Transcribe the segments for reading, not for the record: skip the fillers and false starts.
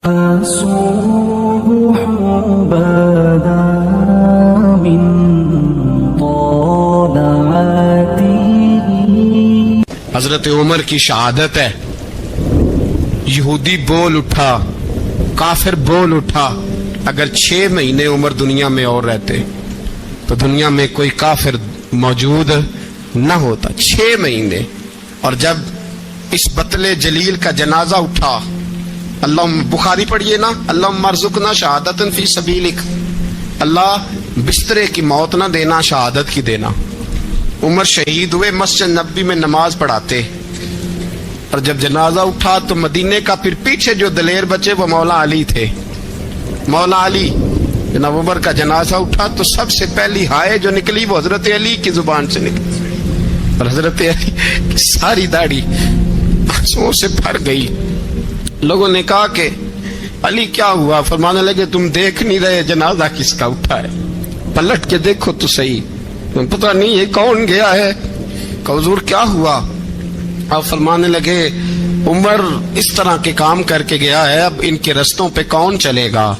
الصبح بدا من طلعته. حضرت عمر کی شہادت ہے. یہودی بول اٹھا, کافر بول اٹھا, اگر 6 مہینے عمر دنیا میں اور رہتے تو دنیا میں کوئی کافر موجود نہ ہوتا. 6 مہینے. اور جب اس بطل جلیل کا جنازہ اٹھا, اللہ بخاری پڑھیے نا, اللہم ارزقنا شہادت فی سبیلک, اللہ بسترے کی موت نہ دینا, شہادت کی دینا. عمر شہید ہوئے, مسجد نبی میں نماز پڑھاتے, اور جب جنازہ اٹھا تو مدینے کا پھر پیچھے جو دلیر بچے وہ مولا علی تھے. مولا علی, جناب عمر کا جنازہ اٹھا تو سب سے پہلی ہائے جو نکلی وہ حضرت علی کی زبان سے نکلی, اور حضرت علی کی ساری داڑھی آنسوؤں سے بھر گئی. لوگوں نے کہا کہ علی کیا ہوا؟ فرمانے لگے تم دیکھ نہیں رہے جنازہ کس کا اٹھا ہے, پلٹ کے دیکھو تو صحیح, تم پتہ نہیں یہ کون گیا ہے. کہ حضور کیا ہوا؟ آپ فرمانے لگے عمر اس طرح کے کام کر کے گیا ہے, اب ان کے رستوں پہ کون چلے گا؟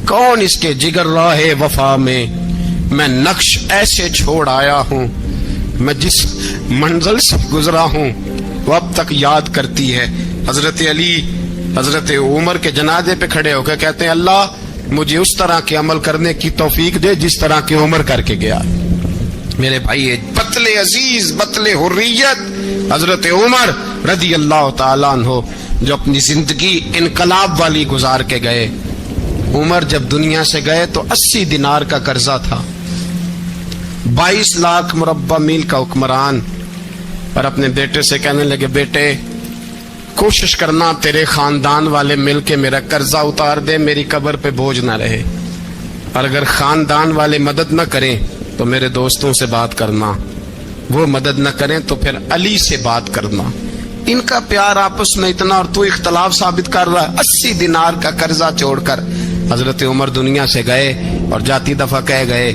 کون اس کے جگر راہ وفا میں؟ میں نقش ایسے چھوڑ آیا ہوں, میں جس منزل سے گزرا ہوں وہ اب تک یاد کرتی ہے. حضرت علی حضرت عمر کے جنازے پہ کھڑے ہو کے کہتے ہیں اللہ مجھے اس طرح کے عمل کرنے کی توفیق دے جس طرح کے عمر کر کے گیا. میرے بھائی, بطل عزیز, بطل حریت حضرت عمر رضی اللہ تعالیٰ عنہ, جو اپنی زندگی انقلاب والی گزار کے گئے. عمر جب دنیا سے گئے تو 80 دینار کا قرضہ تھا, 22 لاکھ مربع میل کا حکمران. اور اپنے بیٹے سے کہنے لگے بیٹے کوشش کرنا تیرے خاندان والے مل کے میرا قرضہ اتار دے, میری قبر پہ بوجھ نہ رہے, اور اگر خاندان والے مدد نہ کریں تو میرے دوستوں سے بات کرنا, وہ مدد نہ کریں تو پھر علی سے بات کرنا. ان کا پیار آپس میں اتنا, اور تو اختلاف ثابت کر رہا ہے. 80 دینار کا قرضہ چھوڑ کر حضرت عمر دنیا سے گئے, اور جاتی دفعہ کہہ گئے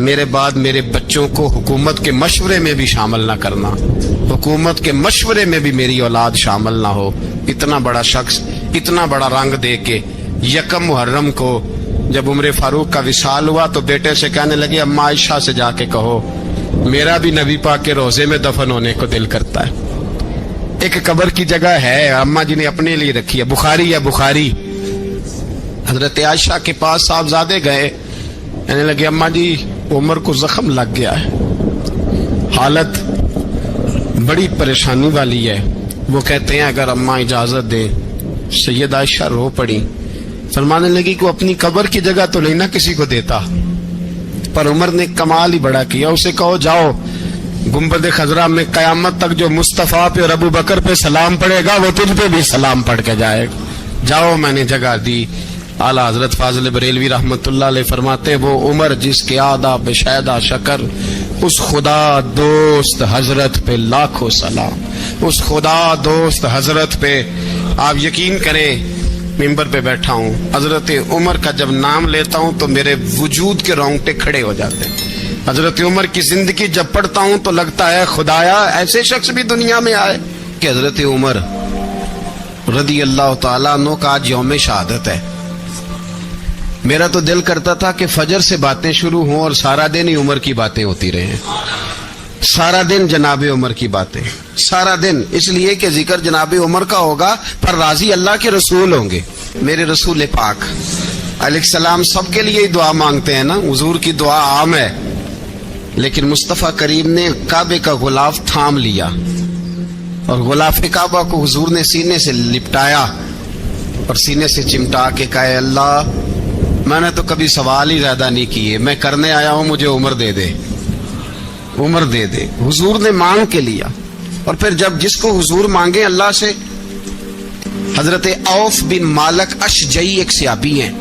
میرے بعد میرے بچوں کو حکومت کے مشورے میں بھی شامل نہ کرنا, حکومت کے مشورے میں بھی میری اولاد شامل نہ ہو. اتنا بڑا شخص اتنا بڑا رنگ دے کے 1 محرم کو جب عمر فاروق کا وصال ہوا تو بیٹے سے کہنے لگے اما عائشہ سے جا کے کہو میرا بھی نبی پاک کے روزے میں دفن ہونے کو دل کرتا ہے. ایک قبر کی جگہ ہے اما جی نے اپنے لیے رکھی ہے, بخاری ہے بخاری. حضرت عائشہ کے پاس صاحبزادے گئے, کہنے لگے اما جی عمر کو زخم لگ گیا ہے, حالت بڑی پریشانی والی ہے. وہ کہتے ہیں اگر اما اجازت دیں. سید عائشہ رو پڑی, فرمانے لگی کہ اپنی قبر کی جگہ تو نہیں نہ کسی کو دیتا, پر عمر نے کمال ہی بڑا کیا. اسے کہو جاؤ گنبد خضرا میں قیامت تک جو مصطفیٰ پہ اور ابو بکر پہ سلام پڑے گا وہ تجھ پہ بھی سلام پڑھ کے جائے گا, جاؤ میں نے جگہ دی. اعلیٰ حضرت فاضل بریلوی رحمۃ اللہ علیہ فرماتے ہیں وہ عمر جس کے آداب شیدا شکر, اس خدا دوست حضرت پہ لاکھوں سلام, اس خدا دوست حضرت پہ. آپ یقین کریں ممبر پہ بیٹھا ہوں, حضرت عمر کا جب نام لیتا ہوں تو میرے وجود کے رونگٹے کھڑے ہو جاتے ہیں. حضرت عمر کی زندگی جب پڑھتا ہوں تو لگتا ہے خدایا ایسے شخص بھی دنیا میں آئے. کہ حضرت عمر رضی اللہ تعالیٰ عنہ کا آج یوم شہادت ہے. میرا تو دل کرتا تھا کہ فجر سے باتیں شروع ہوں اور سارا دن ہی عمر کی باتیں ہوتی رہیں, سارا دن جناب عمر کی باتیں, سارا دن. اس لیے کہ ذکر جناب عمر کا ہوگا پر راضی اللہ کے رسول ہوں گے. میرے رسول پاک علیہ السلام سب کے لیے ہی دعا مانگتے ہیں نا, حضور کی دعا عام ہے, لیکن مصطفیٰ کریم نے کعبے کا غلاف تھام لیا اور غلاف کعبہ کو حضور نے سینے سے لپٹایا اور سینے سے چمٹا کے کہا اللہ میں نے تو کبھی سوال ہی زیادہ نہیں کیے, میں کرنے آیا ہوں مجھے عمر دے دے, عمر دے دے. حضور نے مانگ کے لیا. اور پھر جب جس کو حضور مانگے اللہ سے, حضرت عوف بن مالک اشجعی ایک صحابی ہیں,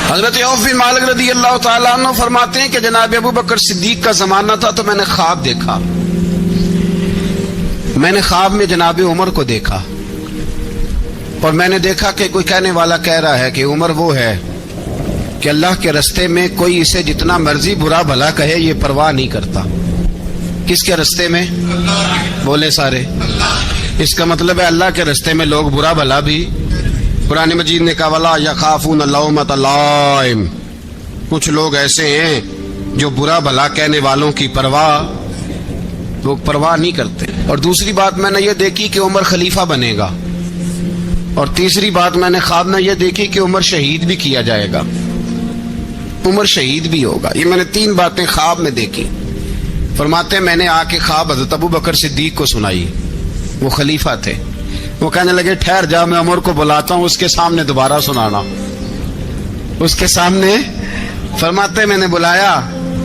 حضرت عوف بن مالک رضی اللہ تعالیٰ عنہ فرماتے ہیں کہ جناب ابو بکر صدیق کا زمانہ تھا تو میں نے خواب دیکھا, میں نے خواب میں جناب عمر کو دیکھا, اور میں نے دیکھا کہ کوئی کہنے والا کہہ رہا ہے کہ عمر وہ ہے کہ اللہ کے رستے میں کوئی اسے جتنا مرضی برا بھلا کہے یہ پرواہ نہیں کرتا. کس کے رستے میں؟ بولے سارے. اس کا مطلب ہے اللہ کے رستے میں لوگ برا بھلا بھی قرآن مجید نے کہا ولا یخافون لومۃ لائم، کچھ لوگ ایسے ہیں جو برا بھلا کہنے والوں کی لوگ پرواہ نہیں کرتے۔ اور دوسری بات میں نے یہ دیکھی کہ عمر خلیفہ بنے گا، اور تیسری بات میں نے خواب میں یہ دیکھی کہ عمر شہید بھی کیا جائے گا، عمر شہید بھی ہوگا۔ یہ میں نے 3 باتیں خواب میں دیکھی۔ فرماتے میں نے آ کے خواب حضرت ابو بکر صدیق کو سنائی، وہ خلیفہ تھے۔ وہ کہنے لگے ٹھہر جا، میں عمر کو بلاتا ہوں، اس کے سامنے دوبارہ سنانا، اس کے سامنے۔ فرماتے میں نے بلایا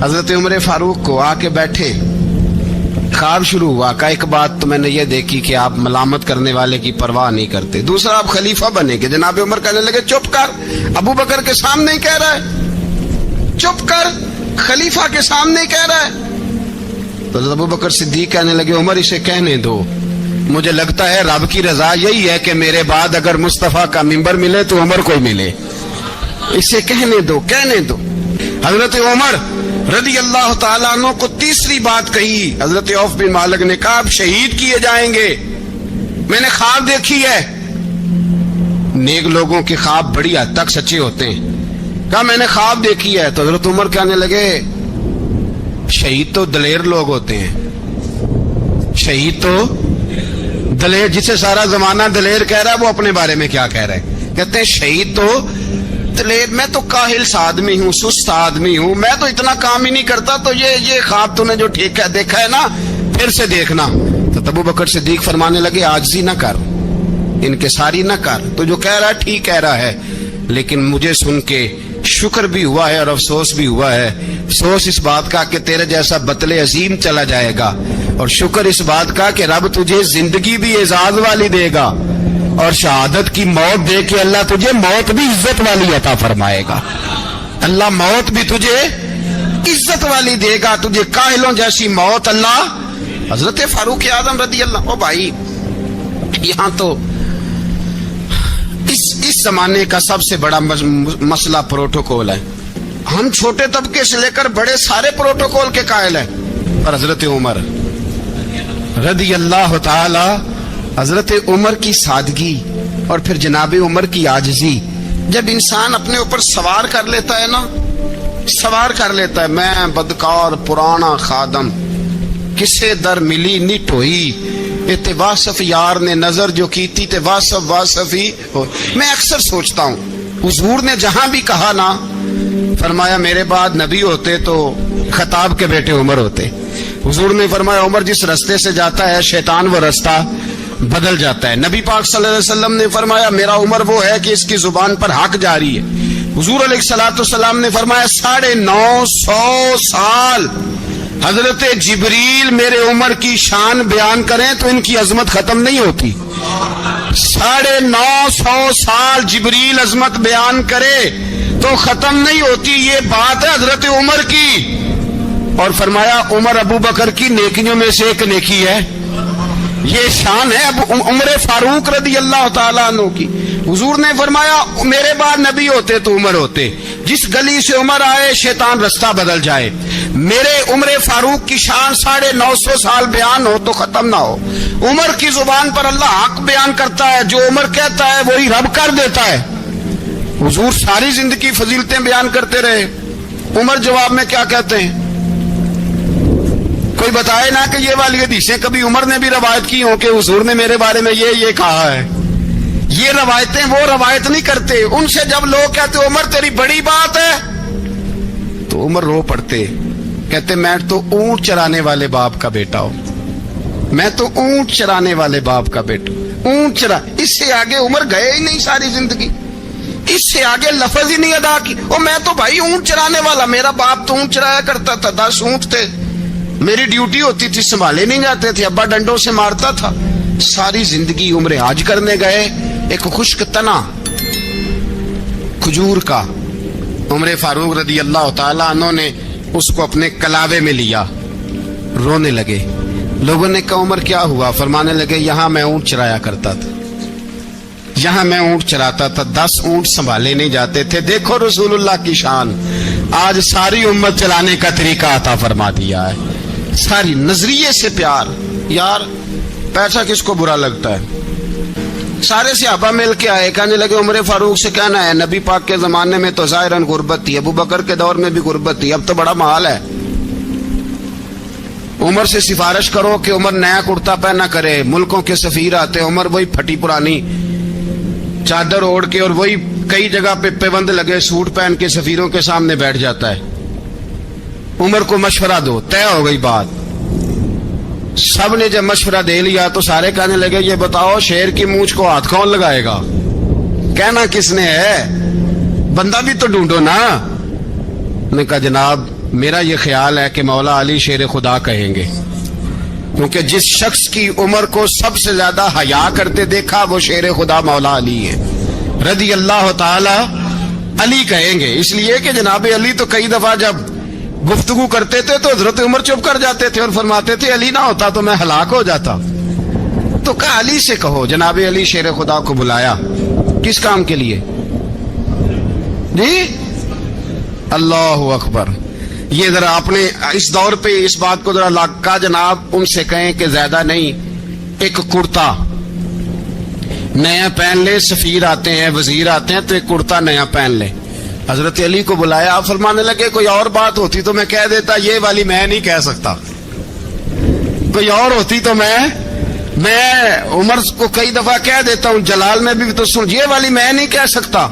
حضرت عمر فاروق کو، آ کے بیٹھے، خواب شروع ہوا۔ کہ ایک بات تو میں نے یہ دیکھی کہ آپ ملامت کرنے والے کی پرواہ نہیں کرتے، دوسرا آپ خلیفہ بنے گے۔ جناب عمر کہنے لگے چپ کر، ابو بکر کے سامنے ہی کہہ رہا ہے، چپ کر، خلیفہ کے سامنے ہی کہہ رہا ہے۔ تو ابو بکر صدیق کہنے لگے عمر اسے کہنے دو، مجھے لگتا ہے رب کی رضا یہی ہے کہ میرے بعد اگر مصطفیٰ کا منبر ملے تو عمر کو ملے، اسے کہنے دو، کہنے دو۔ حضرت عمر رضی اللہ تعالیٰ عنہ کو تیسری بات کہی۔ حضرت عوف بن مالک نے کہا آپ شہید کیے جائیں گے، میں نے خواب دیکھی ہے۔ نیک لوگوں کے خواب بڑی حد تک سچے ہوتے ہیں۔ کہا میں نے خواب دیکھی ہے۔ تو حضرت عمر کہنے لگے شہید تو دلیر لوگ ہوتے ہیں، شہید تو دلیر، جسے سارا زمانہ دلیر کہہ رہا ہے وہ اپنے بارے میں کیا کہہ رہا ہے؟ کہتے ہیں شہید تو دلیر، میں تو کاہل سا آدمی ہوں، سست آدمی ہوں، میں تو اتنا کام ہی نہیں کرتا، تو یہ خواب تو نے جو ٹھیک ہے دیکھا ہے نا، پھر سے دیکھنا۔ تو ابو بکر صدیق فرمانے لگے عاجزی نہ کر، انکساری نہ کر، تو جو کہہ رہا ہے ٹھیک کہہ رہا ہے، لیکن مجھے سن کے شکر بھی ہوا ہے اور افسوس بھی ہوا ہے۔ افسوس اس بات کا کہ تیرے جیسا بطل عظیم چلا جائے گا، اور شکر اس بات کا کہ رب تجھے زندگی بھی اعزاز والی دے گا، اور شہادت کی موت دے کے اللہ تجھے موت بھی عزت والی عطا فرمائے گا۔ اللہ موت بھی تجھے عزت والی دے گا، تجھے کاہلوں جیسی موت اللہ۔ حضرت فاروق اعظم رضی اللہ، او بھائی یہاں تو اس زمانے کا سب سے بڑا مسئلہ پروٹوکول ہے۔ ہم چھوٹے طبقے سے لے کر بڑے سارے پروٹوکول کے قائل ہیں، اور حضرت عمر رضی اللہ تعالی، حضرت عمر کی سادگی اور پھر جناب عمر کی عاجزی، جب انسان اپنے اوپر سوار کر لیتا ہے نا، سوار کر لیتا ہے، میں بدکار پرانا خادم، کسے در ملی نٹ ہوئی، تے واصف یار نے نظر جو کیتی تے واصف ہی ہو۔ میں اکثر سوچتا ہوں حضور نے جہاں بھی کہا نا، فرمایا میرے بعد نبی ہوتے تو خطاب کے بیٹے عمر ہوتے۔ حضور نے فرمایا عمر جس رستے سے جاتا ہے شیطان وہ رستہ بدل جاتا ہے۔ نبی پاک صلی اللہ علیہ وسلم نے فرمایا میرا عمر وہ ہے کہ اس کی زبان پر حق جاری ہے۔ حضور علیہ الصلوۃ والسلام نے فرمایا 950 سال حضرت جبریل میرے عمر کی شان بیان کریں تو ان کی عظمت ختم نہیں ہوتی۔ 950 سال جبریل عظمت بیان کرے تو ختم نہیں ہوتی۔ یہ بات ہے حضرت عمر کی، اور فرمایا عمر ابو بکر کی نیکیوں میں سے ایک نیکی ہے، یہ شان ہے اب عمر فاروق رضی اللہ تعالیٰ عنہ کی۔ حضور نے فرمایا میرے بعد نبی ہوتے تو عمر ہوتے، جس گلی سے عمر آئے شیطان رستہ بدل جائے۔ میرے عمر فاروق کی شان 950 سال بیان ہو تو ختم نہ ہو۔ عمر کی زبان پر اللہ حق بیان کرتا ہے، جو عمر کہتا ہے وہی رب کر دیتا ہے۔ حضور ساری زندگی فضیلتیں بیان کرتے رہے، عمر جواب میں کیا کہتے ہیں؟ کوئی بتائے نا کہ یہ والی حدیثیں کبھی عمر نے بھی روایت کی ہوں کہ حضور نے میرے بارے میں یہ کہا ہے۔ یہ روایتیں وہ روایت نہیں کرتے، ان سے جب لوگ کہتے عمر تیری بڑی بات ہے تو عمر رو پڑتے، کہتے میں تو اونٹ چرانے والے باپ کا بیٹا ہوں، میں تو اونٹ چرانے والے باپ کا بیٹا، اونٹ چرا۔ اس سے آگے عمر گئے ہی نہیں ساری زندگی، اس سے آگے لفظ ہی نہیں ادا کی۔ اور میں تو بھائی اونٹ چرانے والا، میرا باپ تو اونٹ چرایا کرتا تھا، 10 اونٹ تھے، میری ڈیوٹی ہوتی تھی، سنبھالے نہیں جاتے تھے، ابا ڈنڈوں سے مارتا تھا۔ ساری زندگی عمر حج کرنے گئے، ایک خشک تنا کھجور کا عمر فاروق رضی اللہ تعالیٰ عنہ نے اس کو اپنے کلاوے میں لیا، رونے لگے۔ لوگوں نے کہا عمر کیا ہوا؟ فرمانے لگے یہاں میں اونٹ چرایا کرتا تھا، یہاں میں اونٹ چراتا تھا، 10 اونٹ سنبھالے نہیں جاتے تھے۔ دیکھو رسول اللہ کی شان، آج ساری امت چلانے کا طریقہ عطا فرما دیا ہے، ساری نظریے سے پیار۔ یار پیسہ کس کو برا لگتا ہے؟ سارے صحابہ مل کے آئے, کہنے لگے عمر فاروق سے کہنا ہے نبی پاک کے زمانے میں تو ظاہراً غربت تھی, ابو بکر کے دور میں بھی غربت تھی, اب تو بڑا محال ہے. عمر سے سفارش کرو کہ عمر نیا کرتا پہنا کرے. ملکوں کے سفیر آتے, عمر وہی پھٹی پرانی چادر اوڑھ کے اور وہی کئی جگہ پہ پیوند لگے سوٹ پہن کے سفیروں کے سامنے بیٹھ جاتا ہے. عمر کو مشورہ دو, طے ہو گئی بات. سب نے جب مشورہ دے لیا تو سارے کہنے لگے یہ بتاؤ شیر کی مونچھ کو ہاتھ کون لگائے گا, کہنا کس نے ہے, بندہ بھی تو ڈھونڈو نا. نے کہا جناب میرا یہ خیال ہے کہ مولا علی شیر خدا کہیں گے, کیونکہ جس شخص کی عمر کو سب سے زیادہ حیا کرتے دیکھا وہ شیر خدا مولا علی ہے رضی اللہ تعالی علی کہیں گے. اس لیے کہ جناب علی تو کئی دفعہ جب گفتگو کرتے تھے تو حضرت عمر چپ کر جاتے تھے اور فرماتے تھے علی نہ ہوتا تو میں ہلاک ہو جاتا. تو کہا علی سے کہو. جناب علی شیر خدا کو بلایا, کس کام کے لیے جی؟ اللہ اکبر. یہ ذرا اپنے اس دور پہ اس بات کو ذرا کہا جناب ان سے کہیں کہ زیادہ نہیں, ایک کرتا نیا پہن لے, سفیر آتے ہیں وزیر آتے ہیں تو ایک کرتا نیا پہن لے. حضرت علی کو بلایا, آپ فرمانے لگے کوئی اور بات ہوتی تو میں کہہ دیتا, یہ والی میں نہیں کہہ سکتا. کوئی اور ہوتی تو میں عمر کو کئی دفعہ کہہ دیتا ہوں, جلال میں بھی تو سن, یہ والی میں نہیں کہہ سکتا.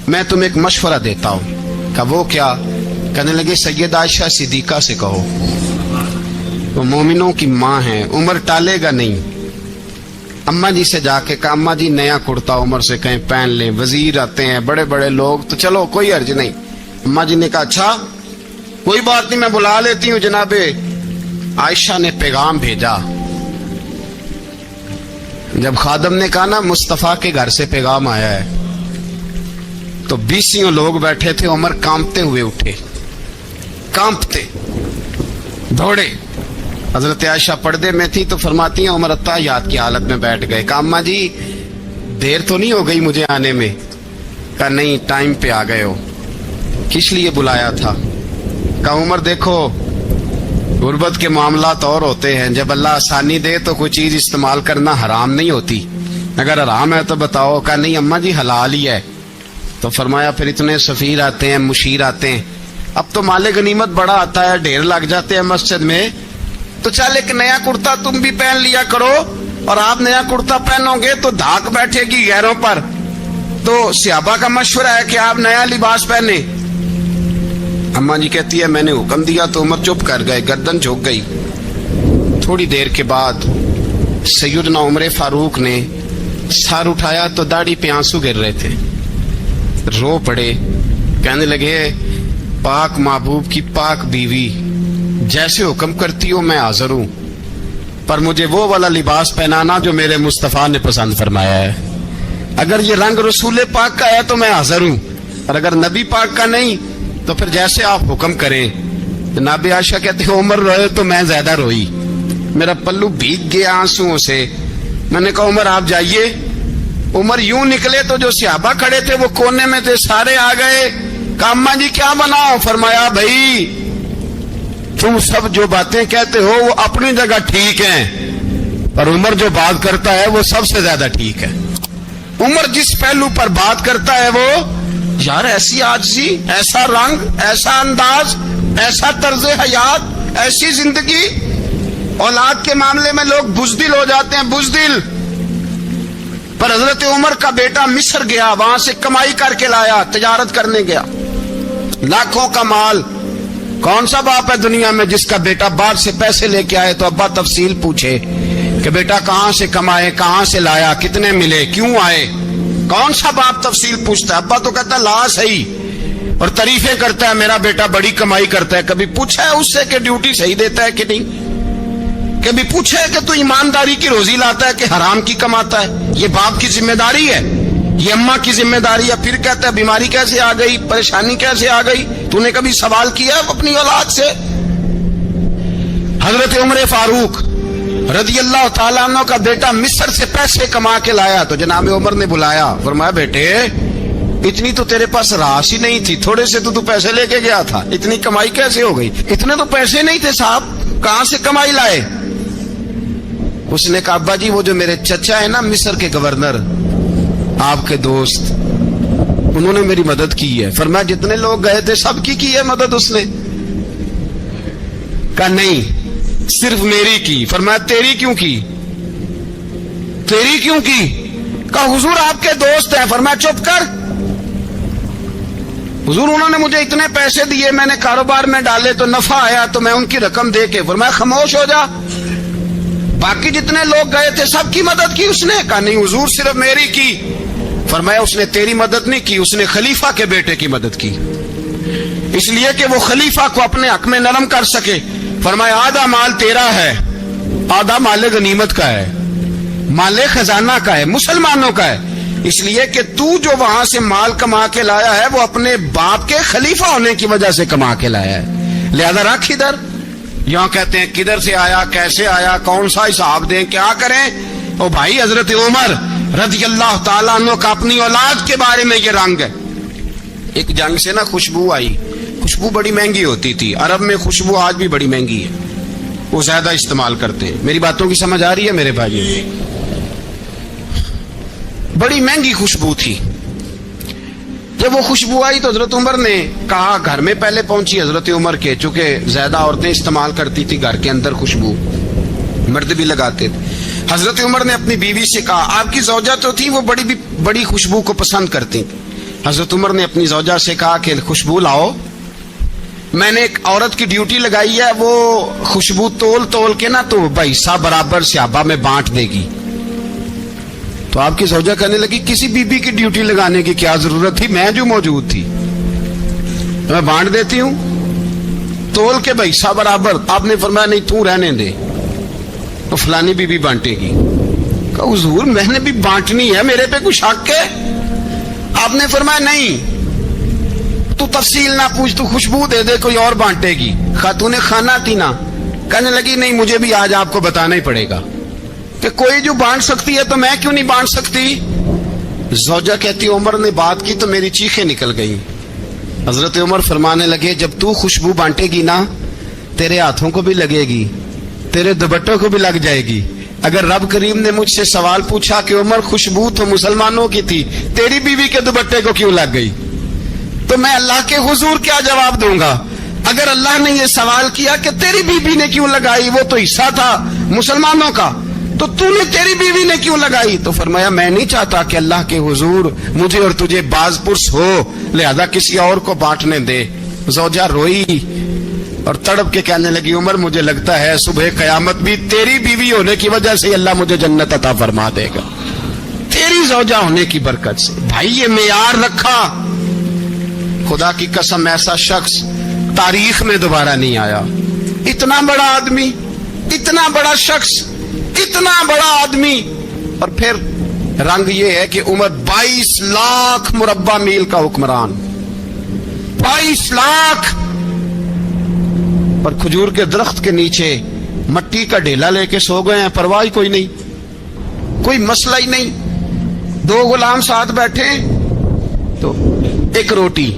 میں تمہیں ایک مشورہ دیتا ہوں. کہ وہ کیا؟ کہنے لگے سیدہ عائشہ صدیقہ سے کہو, وہ مومنوں کی ماں ہیں, عمر ٹالے گا نہیں. اماں جی سے جا کے کہا اماں جی نیا کرتا عمر سے کہیں پہن لیں, وزیر آتے ہیں بڑے بڑے لوگ تو چلو کوئی حرج نہیں. اماں جی نے کہا اچھا کوئی بات نہیں میں بلا لیتی ہوں. جناب عائشہ نے پیغام بھیجا. جب خادم نے کہا نا مصطفیٰ کے گھر سے پیغام آیا ہے, تو 20 لوگ بیٹھے تھے. عمر کانپتے ہوئے اٹھے, کانپتے دوڑے. حضرت عائشہ پردے میں تھی تو فرماتی ہیں عمر اتحیات کی حالت میں بیٹھ گئے. کہا اماں جی دیر تو نہیں ہو گئی مجھے آنے میں؟ کہا نہیں ٹائم پہ آ گئے ہو. کس لیے بلایا تھا؟ کہا عمر دیکھو غربت کے معاملات اور ہوتے ہیں, جب اللہ آسانی دے تو کوئی چیز استعمال کرنا حرام نہیں ہوتی, اگر حرام ہے تو بتاؤ. کہا نہیں اماں جی حلال ہی ہے. تو فرمایا پھر اتنے سفیر آتے ہیں مشیر آتے ہیں, اب تو مال غنیمت بڑا آتا ہے, ڈھیر لگ جاتے ہیں مسجد میں, تو چل ایک نیا کرتا تم بھی پہن لیا کرو, اور آپ نیا کرتا پہنو گے تو دھاک بیٹھے گی غیروں پر. تو صحابہ کا مشورہ ہے کہ آپ نیا لباس پہنے. اماں جی کہتی ہے میں نے حکم دیا تو عمر چپ کر گئے, گردن جھک گئی. تھوڑی دیر کے بعد سیدنا عمر فاروق نے سر اٹھایا تو داڑھی پہ آنسو گر رہے تھے, رو پڑے. کہنے لگے پاک محبوب کی پاک بیوی جیسے حکم کرتی ہو میں حاضر ہوں, پر مجھے وہ والا لباس پہنانا جو میرے مصطفیٰ نے پسند فرمایا ہے. اگر یہ رنگ رسول پاک کا ہے تو میں حاضر ہوں, اور اگر نبی پاک کا نہیں تو پھر جیسے آپ حکم کریں. جناب عائشہ کہتے ہیں عمر روئے تو میں زیادہ روئی, میرا پلو بھیگ گیا آنسوؤں سے. میں نے کہا عمر آپ جائیے. عمر یوں نکلے تو جو صحابہ کھڑے تھے وہ کونے میں تھے, سارے آ گئے. کہا اماں جی کیا بناؤ؟ فرمایا بھائی تم سب جو باتیں کہتے ہو وہ اپنی جگہ ٹھیک ہیں, پر عمر جو بات کرتا ہے وہ سب سے زیادہ ٹھیک ہے. عمر جس پہلو پر بات کرتا ہے وہ یار ایسی عاجزی, ایسا رنگ, ایسا انداز, ایسا طرز حیات, ایسی زندگی. اولاد کے معاملے میں لوگ بزدل ہو جاتے ہیں, بزدل. پر حضرت عمر کا بیٹا مصر گیا, وہاں سے کمائی کر کے لایا, تجارت کرنے گیا, لاکھوں کا مال. کون سا باپ ہے دنیا میں جس کا بیٹا باہر سے پیسے لے کے آئے تو ابا تفصیل پوچھے کہ بیٹا کہاں سے کمائے, کہاں سے لایا, کتنے ملے, کیوں آئے؟ کون سا باپ تفصیل پوچھتا ہے؟ ابا تو کہتا ہے لا صحیح, اور تعریفیں کرتا ہے میرا بیٹا بڑی کمائی کرتا ہے. کبھی پوچھا ہے اس سے کہ ڈیوٹی صحیح دیتا ہے کہ نہیں؟ کبھی پوچھا ہے کہ تو ایمانداری کی روزی لاتا ہے کہ حرام کی کماتا ہے؟ یہ باپ کی ذمہ داری ہے, یہ اماں کی ذمہ داری ہے. پھر کہتا ہے بیماری کیسے آ گئی, پریشانی کیسے آ گئی؟ تو نے کبھی سوال کیا اپنی اولاد سے؟ حضرت عمر فاروق رضی اللہ تعالیٰ عنہ کا بیٹا مصر سے پیسے کما کے لایا تو جناب عمر نے بلایا, فرمایا بیٹے اتنی تو تیرے پاس راس ہی نہیں تھی, تھوڑے سے تو پیسے لے کے گیا تھا, اتنی کمائی کیسے ہو گئی؟ اتنے تو پیسے نہیں تھے صاحب, کہاں سے کمائی لائے؟ اس نے کہا ابا جی وہ جو میرے چچا ہے نا مصر کے گورنر آپ کے دوست انہوں نے میری مدد کی ہے. فرمایا جتنے لوگ گئے تھے سب کی ہے مدد اس نے؟ کہا نہیں صرف میری کی. فرمایا تیری کیوں کی؟ تیری کیوں کی؟ کہا حضور آپ کے دوست ہیں. فرمایا چپ کر حضور انہوں نے مجھے اتنے پیسے دیے میں نے کاروبار میں ڈالے تو نفع آیا تو میں ان کی رقم دے کے. فرمایا خاموش ہو جا باقی جتنے لوگ گئے تھے سب کی مدد کی اس نے؟ کہا نہیں حضور صرف میری کی. فرمایا اس نے تیری مدد نہیں کی اس نے خلیفہ کے بیٹے کی مدد کی اس لیے کہ وہ خلیفہ کو اپنے حق میں نرم کر سکے. فرمایا آدھا مال تیرا ہے آدھا مال غنیمت کا ہے مال خزانہ کا ہے مسلمانوں کا ہے اس لیے کہ تو جو وہاں سے مال کما کے لایا ہے وہ اپنے باپ کے خلیفہ ہونے کی وجہ سے کما کے لایا ہے لہذا رکھ ادھر. یہاں کہتے ہیں کدھر سے آیا کیسے آیا کون سا حساب دیں کیا کریں. او بھائی حضرت عمر رضی اللہ تعالیٰ عنہ کا اپنی اولاد کے بارے میں یہ رنگ ہے. ایک جنگ سے نا خوشبو آئی. خوشبو بڑی مہنگی ہوتی تھی عرب میں خوشبو آج بھی بڑی مہنگی ہے وہ زیادہ استعمال کرتے ہیں. میری باتوں کی سمجھ آ رہی ہے میرے بھائی؟ بڑی مہنگی خوشبو تھی. جب وہ خوشبو آئی تو حضرت عمر نے کہا گھر میں پہلے پہنچی حضرت عمر کے چونکہ زیادہ عورتیں استعمال کرتی تھی گھر کے اندر خوشبو مرد بھی لگاتے تھے. حضرت عمر نے اپنی بیوی سے کہا آپ کی زوجہ تو تھی وہ بڑی خوشبو کو پسند کرتی. حضرت عمر نے اپنی زوجہ سے کہا کہ خوشبو لاؤ میں نے ایک عورت کی ڈیوٹی لگائی ہے وہ خوشبو تول کے نا تو حصہ برابر صحابہ میں بانٹ دے گی. تو آپ کی زوجہ کہنے لگی کسی بی بی کی ڈیوٹی لگانے کی کیا ضرورت تھی میں جو موجود تھی میں بانٹ دیتی ہوں تول کے حصہ برابر. آپ نے فرمایا نہیں تو رہنے دے تو فلانی بی بی بانٹے گی. کہا حضور میں نے بھی بانٹنی ہے میرے پہ کچھ حق ہے؟ آپ نے فرمایا نہیں تو تفصیل نہ پوچھ تو خوشبو دے دے کوئی اور بانٹے گی. خاتون خانہ تھی نا کہنے لگی نہیں مجھے بھی آج آپ کو بتانا ہی پڑے گا کہ کوئی جو بانٹ سکتی ہے تو میں کیوں نہیں بانٹ سکتی. زوجہ کہتی عمر نے بات کی تو میری چیخیں نکل گئی. حضرت عمر فرمانے لگے جب تو خوشبو بانٹے گی نا تیرے ہاتھوں کو بھی لگے گی تیرے دوپٹوں کو بھی لگ جائے گی. اگر رب کریم نے مجھ سے سوال پوچھا کہ عمر خوشبو تو مسلمانوں کی تھی تیری بیوی کے دوپٹے کو کیوں لگ گئی تو میں اللہ کے حضور کیا جواب دوں گا. اگر اللہ نے یہ سوال کیا کہ تیری بیوی نے کیوں لگائی وہ تو حصہ تھا مسلمانوں کا تو نے تیری بیوی نے کیوں لگائی. تو فرمایا میں نہیں چاہتا کہ اللہ کے حضور مجھے اور تجھے باز پرس ہو لہذا کسی اور کو بانٹنے دے. زوجہ روئی اور تڑپ کے کہنے لگی عمر مجھے لگتا ہے صبح قیامت بھی تیری بیوی ہونے کی وجہ سے اللہ مجھے جنت عطا فرما دے گا تیری زوجہ ہونے کی برکت سے. بھائی یہ معیار رکھا خدا کی قسم ایسا شخص تاریخ میں دوبارہ نہیں آیا. اتنا بڑا آدمی اتنا بڑا شخص اتنا بڑا آدمی اور پھر رنگ یہ ہے کہ عمر 22 لاکھ مربع میل کا حکمران 22 لاکھ اور کھجور کے درخت کے نیچے مٹی کا ڈھیلا لے کے سو گئے ہیں پرواہ کوئی نہیں کوئی مسئلہ ہی نہیں. 2 غلام ساتھ بیٹھے تو ایک روٹی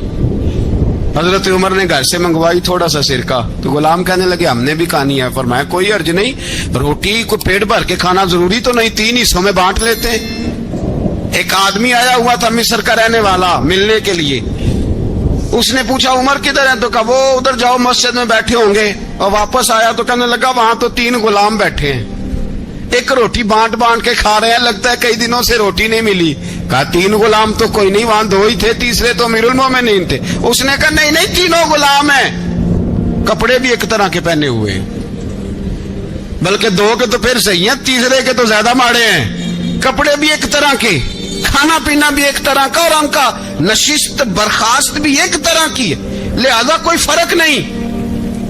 حضرت عمر نے گھر سے منگوائی تھوڑا سا سرکہ تو غلام کہنے لگے ہم نے بھی کھانی ہے. فرمایا کوئی حرج نہیں روٹی کو پیٹ بھر کے کھانا ضروری تو نہیں 3 حصوں میں بانٹ لیتے. ایک آدمی آیا ہوا تھا مصر کا رہنے والا ملنے کے لیے اس نے پوچھا عمر کدھر ہے تو کہا وہ ادھر جاؤ مسجد میں بیٹھے ہوں گے اور واپس آیا تو کہنے لگا وہاں تو 3 غلام بیٹھے ہیں ایک روٹی بانٹ کے کھا رہے ہیں لگتا ہے کئی دنوں سے روٹی نہیں ملی. کہا 3 غلام تو کوئی نہیں وہاں 2 ہی تھے تیسرے تو امیر المومنین تھے. اس نے کہا نہیں 3 غلام ہیں کپڑے بھی ایک طرح کے پہنے ہوئے ہیں بلکہ 2 کے تو پھر صحیح ہیں تیسرے کے تو زیادہ ماڑے ہیں. کپڑے بھی ایک طرح کے کھانا پینا بھی ایک طرح کا اور ان کا نشست برخاست بھی ایک طرح کی ہے لہذا کوئی فرق نہیں.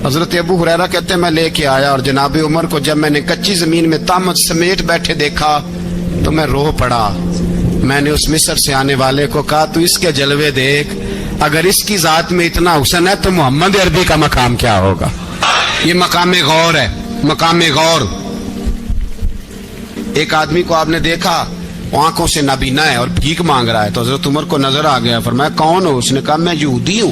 حضرت ابو ہریرہ کہتے ہیں میں لے کے آیا اور جناب عمر کو جب میں نے کچی زمین میں تامت سمیٹ بیٹھے دیکھا تو میں رو پڑا. میں نے اس مصر سے آنے والے کو کہا تو اس کے جلوے دیکھ اگر اس کی ذات میں اتنا حسن ہے تو محمد عربی کا مقام کیا ہوگا. یہ مقام غور ہے مقام غور. ایک آدمی کو آپ نے دیکھا آنکھوں سے نابینا ہے اور بھیک مانگ رہا ہے تو حضرت عمر کو نظر آ گیا. فرمایا کون ہو؟ اس نے کہا میں یہودی ہوں.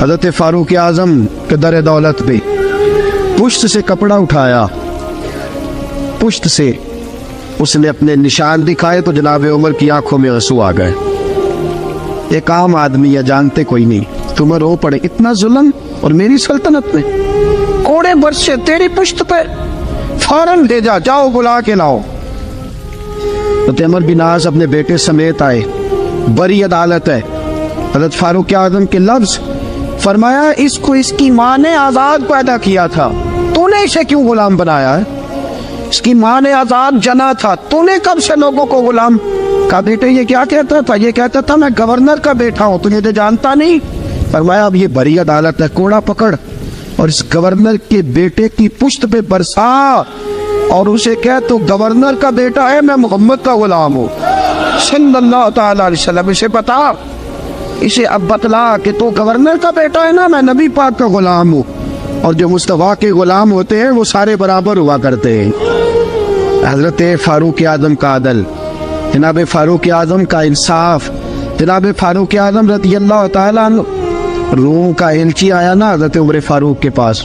حضرت فاروق اعظم کے در دولت پہ پشت سے کپڑا اٹھایا، پشت سے اس نے اپنے نشان دکھائے تو جناب عمر کی آنکھوں میں آنسو آ گئے۔ ایک عام آدمی ہے، جانتے کوئی نہیں، تمہیں رو پڑے اتنا ظلم اور میری سلطنت میں، کوڑے برسے تیری پشت پہ، فوراً لے جا، جاؤ بلا کے لاؤ۔ حضرت عمر بن عاص اپنے بیٹے سمیت آئے، بڑی عدالت ہے، حضرت فاروق اعظم کے لفظ، فرمایا اس کو اس کی ماں نے آزاد پیدا کیا تھا، تو نے اسے کیوں غلام بنایا ہے؟ اس کی ماں نے آزاد جنا تھا، تو نے کب سے لوگوں کو غلام؟ کہا بیٹے یہ کیا کہتا تھا؟ یہ کہتا تھا میں گورنر کا بیٹا ہوں، تجھے تو جانتا نہیں۔ فرمایا اب یہ بڑی عدالت ہے، کوڑا پکڑ اور اس گورنر کے بیٹے کی پشت پہ برسا اور اسے کہہ تو گورنر کا بیٹا ہے، میں محمد کا غلام ہوں صلی اللہ تعالی علیہ وسلم۔ اسے بتا، اسے اب بتلا کہ تو گورنر کا بیٹا ہے نا، میں نبی پاک کا غلام ہوں، اور جو مصطفیٰ کے غلام ہوتے ہیں وہ سارے برابر ہوا کرتے ہیں۔ حضرت فاروق اعظم کا عدل، جناب فاروق اعظم کا انصاف، جناب فاروق اعظم رضی اللہ تعالیٰ عنہ، روم کا ایلچی آیا نا حضرت عمر فاروق کے پاس،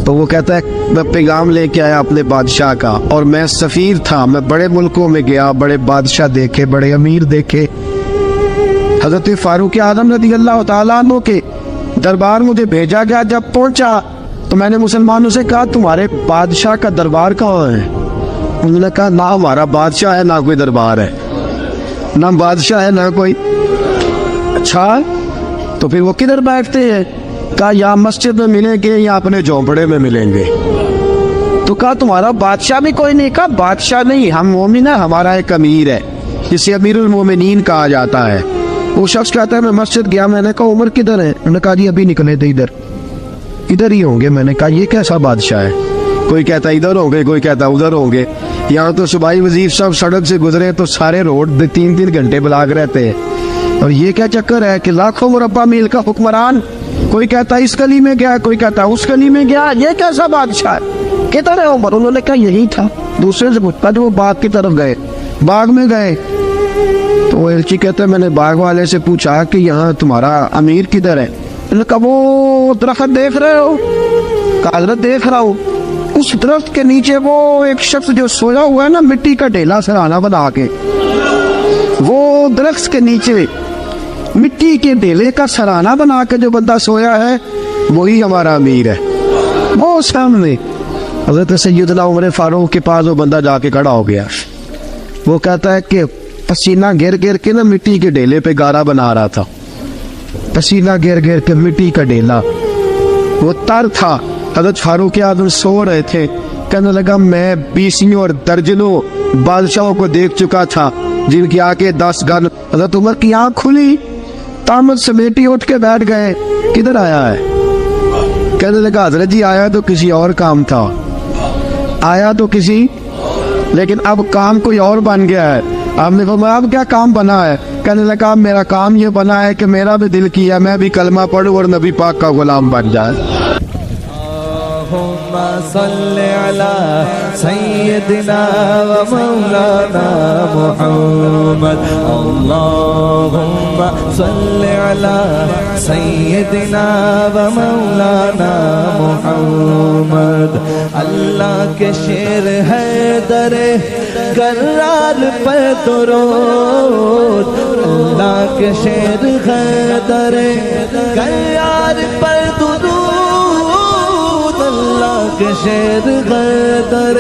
تو وہ کہتا ہے میں پیغام لے کے آیا اپنے بادشاہ کا، اور میں سفیر تھا، میں بڑے ملکوں میں گیا، بڑے بادشاہ دیکھے، بڑے امیر دیکھے۔ حضرت فاروق اعظم رضی اللہ تعالیٰ عنہ کے دربار مجھے بھیجا گیا، جب پہنچا تو میں نے مسلمانوں سے کہا تمہارے بادشاہ کا دربار کہاں ہے؟ انہوں نے کہا نہ ہمارا بادشاہ ہے نہ کوئی دربار ہے، نہ بادشاہ ہے نہ کوئی۔ اچھا تو پھر وہ کدھر بیٹھتے ہیں؟ کہا یا مسجد میں ملیں گے یا اپنے جھونپڑے میں ملیں گے۔ تو کہا تمہارا بادشاہ بھی کوئی نہیں؟ کہا بادشاہ نہیں، ہم مومن ہیں، ہمارا ایک امیر ہے جسے امیر المومنین کہا جاتا ہے۔ وہ شخص کہتا ہے میں مسجد گیا، میں نے کہا عمر کدھر ہے؟ انہوں نے کہا جی ابھی نکلے تھے ادھر ہی ہوں گے۔ میں نے کہا یہ کیسا بادشاہ ہے؟ کوئی کہتا ادھر ہوں گے، کوئی کہتا ادھر ہوں گے۔ یہاں تو صوبائی وزیر صاحب سڑک سے گزرے تو سارے روڈ 3 گھنٹے بلاک رہتے ہیں، اور یہ کیا چکر ہے کہ لاکھوں مربع میل کا حکمران، کوئی کہتا اس گلی میں گیا، کوئی کہتا اس گلی میں گیا، یہ کیسا بادشاہ ہے؟ کدھر ہے عمر؟ انہوں نے کہا یہی تھا۔ دوسرے سے پوچھتا جو وہ باغ کی طرف گئے، باغ میں گئے تو وہ ایلچی کہتا ہے میں نے باغ والے سے پوچھا کہ یہاں تمہارا امیر کدھر ہے؟ انہوں نے کہا وہ درخت دیکھ رہے ہو؟ کہا حضرت دیکھ رہا ہوں۔ اس درخت کے نیچے وہ ایک شخص جو سویا ہوا ہے نا، مٹی کا ڈھیلا سرہانہ بنا کے، وہ درخت کے نیچے مٹی کے ڈھیلے کا سرہانہ بنا کے جو بندہ سویا ہے وہی ہمارا امیر ہے۔ وہ سامنے حضرت سیدنا عمر فاروق کے پاس وہ بندہ جا کے کھڑا ہو گیا، وہ کہتا ہے کہ پسینہ گر گر کے نا مٹی کے ڈھیلے پہ گارا بنا رہا تھا، پسینہ گر گر کے مٹی کا ڈھیلا، وہ تر تھا۔ حضرت فاروق اعظم سو رہے تھے، کہنے لگا میں 20 اور درجنوں بادشاہوں کو دیکھ چکا تھا جن کی آنکھیں 10 گن۔ حضرت عمر کی آنکھ کھلی، تامت سمیٹی اٹھ کے بیٹھ گئے، کدھر آیا ہے؟ کہنے لگا حضرت جی آیا تو کسی اور کام تھا، آیا تو کسی، لیکن اب کام کوئی اور بن گیا ہے۔ آپ نے فرمایا اب کیا کام بنا ہے؟ کہنے لگا میرا کام یہ بنا ہے کہ میرا بھی دل کیا میں بھی کلمہ پڑھوں اور نبی پاک کا غلام بن جائے۔ اللهم صل على سيدنا ومولانا محمد، اللهم صل على سيدنا ومولانا محمد۔ اللہ کے شیر ہے در کرار پر درود، اللہ کے شیر ہے در کرار پر درود، اللہ کے شیر غدر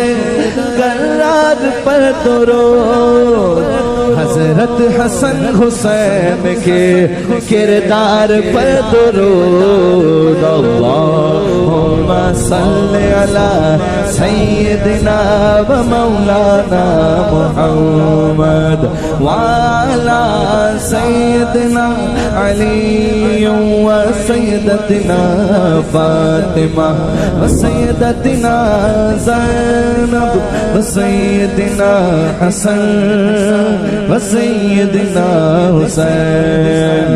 کرار پر درود، حضرت حسن حسین کے کردار پر درود، اللہم صل علی سیدنا و مولانا محمد وعلی سیدنا علی و سیدتنا فاطمہ و سیدتنا زینب و سیدنا حسن و سیدنا حسین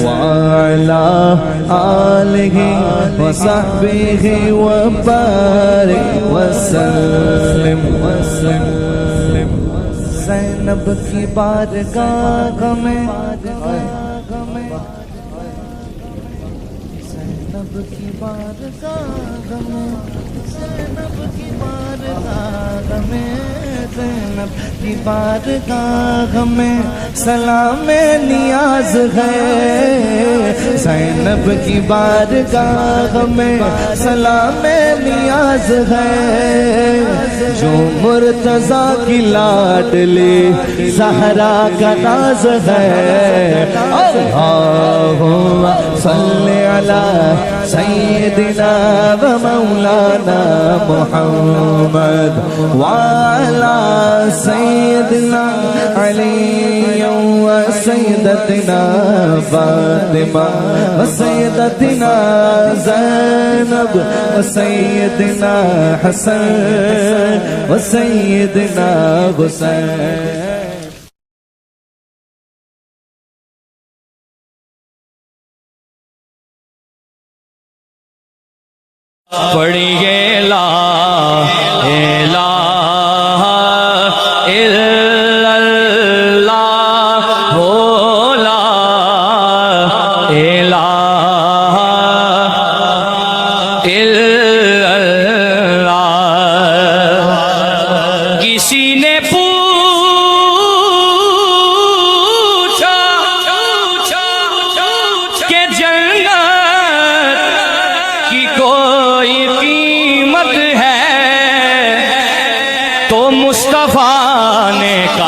وعلی آلہ و صحبہ و بارک وسلم وسلم۔ زینب کی بارگاہ میں زینب کی بارگاہ میں، زینب کی بارگاہ میں، زینب کی بارگاہ میں سلام نیاز ہے، زینب کی بارگاہ میں سلام نیاز ہے، جو مرتضیٰ کی لاڈلی زہرا کا ناز ہے، اللہم صلی علی سیدنا و مولانا محمد وعلی سیدنا علی و سیدتنا فاطمہ و سیدتنا زینب و سیدنا حسن و سیدنا حسین۔ پڑھیے لا الہ الا اللہ ہو، لا الہ الا اللہ۔ کسی نے پوچھا کہ جنت کی کوئی قیمت ہے، تو مصطفیٰ نے کہا